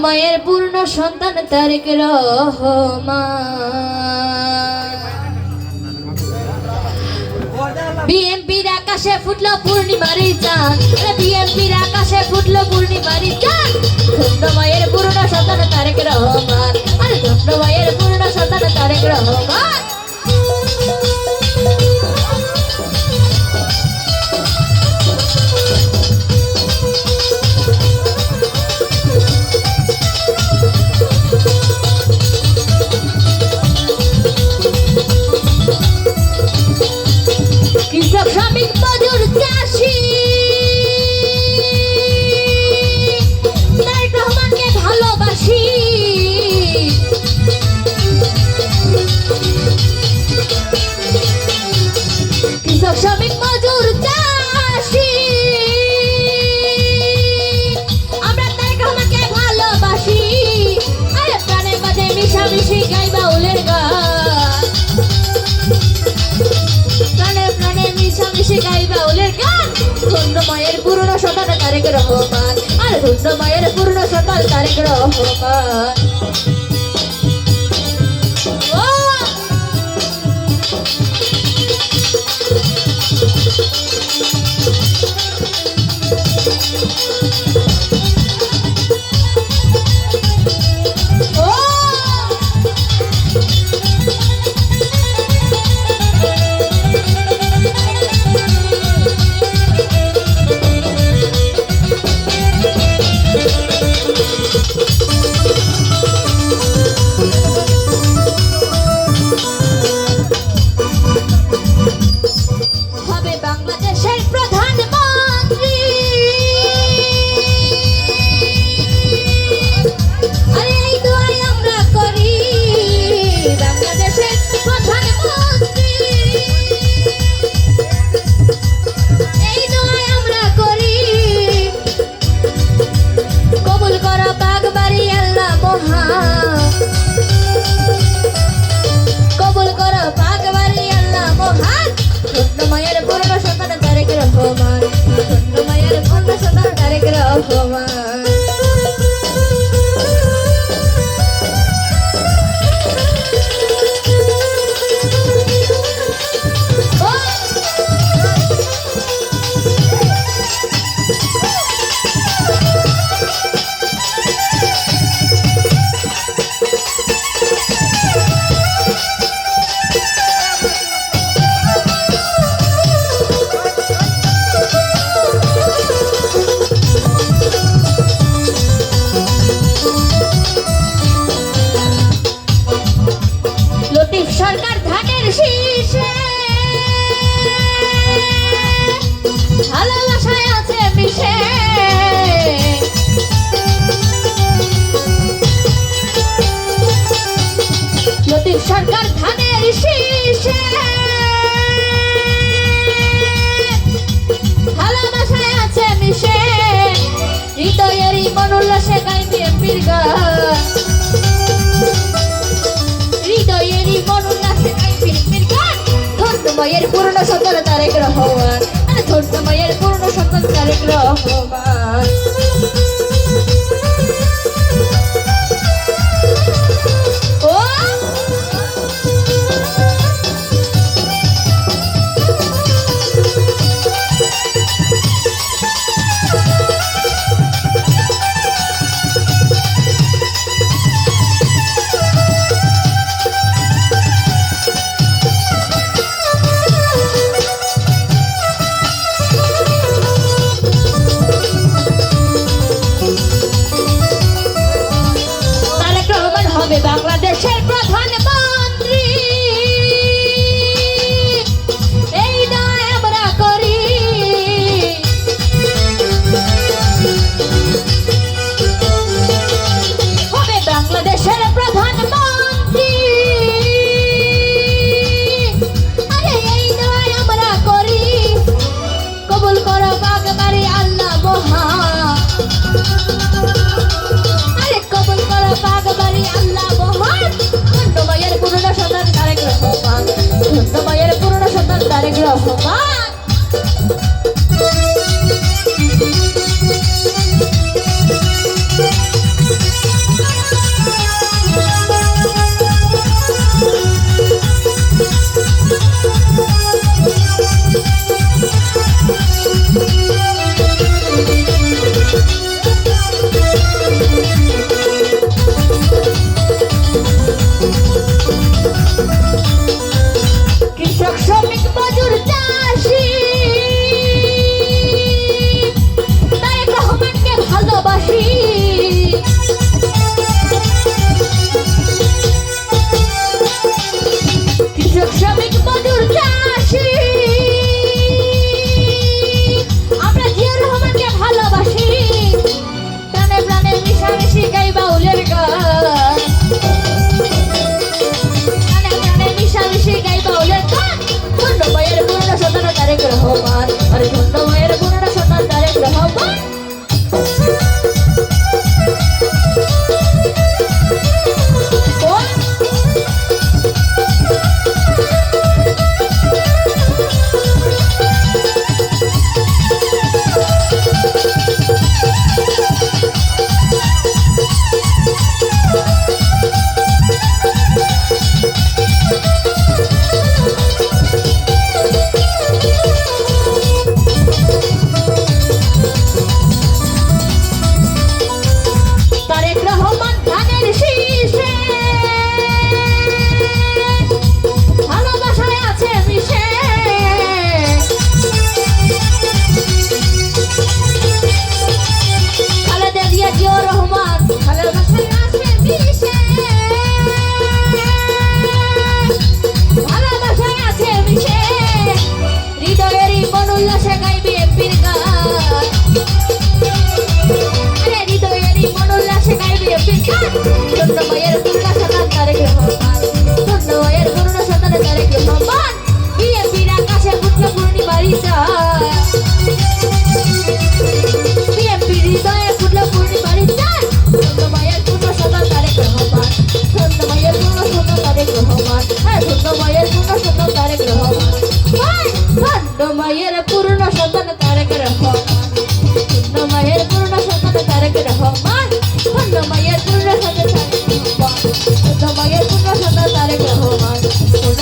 মায়ের পূর্ণ সন্তান তারেক রহমান। বিএনপির আকাশে ফুটলো পূর্ণিমার চাঁদ, বিএনপির আকাশে ফুটলো পূর্ণিমার চাঁদ। ধন্য মায়ের পূর্ণ সন্তান তারেক রহমান, আরে ধন্য মায়ের পূর্ণ সন্তান তারেক রহমান। কৃষক শ্রমিক মজুর চাষি তারেক রহমানকে ভালোবাসি। কৃষক শ্রমিক মজুর চাষি আমরা তারেক রহমানকে ভালোবাসি। আরে প্রাণের মাঝে মিশামিশি গাই বাউলের গান, গাই বাউলের গান। ধন্য মায়ের পূর্ণ সন্তান তারেক রহমান, আর ধন্য মায়ের পূর্ণ সন্তান তারেক রহমান। কবুল করো পাকবাড়ি আল্লাহ মহান। ধন্য মায়ের পূর্ণ সন্তান তারেক রহমান, ধন্য মায়ের পূর্ণ সন্তান তারেক রহমান। সরকার ধানের শীষে ভালোবাসায় আছে মিশে। লতিফ সরকার ধানের শীষে ভালোবাসায় আছে মিশে। হৃদয়েরই মনোল্লাসে গাই বিএনপির গান, হৃদয়েরই মনোল্লাসে গাই বিএনপির গান। ধন্য মায়ের পূর্ণ সন্তান তারেক রহমান, ধন্য মায়ের পূর্ণ সন্তান তারেক রহমান। বাংলাদেশের প্রধানমন্ত্রী এই দায় আমরা করি। হবে বাংলাদেশের প্রধানমন্ত্রী, আরে এই দায় আমরা করি। কবুল করো পাকবাড়ি আল্লাহ মহান, আরে কবুল করো পাকবাড়ি আল্লাহ মহান। ধন্য মায়ের পূর্ণ সন্তান তারেক রহমান, ধন্য মায়ের পূর্ণ সন্তান তারেক রহমান। ধন্য মায়ের পূর্ণ সন্তান তারেক রহমান, ধন্য মায়ের পূর্ণ সন্তান তারেক রহমান, ধন্য মায়ের পূর্ণ সন্তান তারেক রহমান, ধন্য মায়ের পূর্ণ সন্তান তারেক রহমান, ধন্য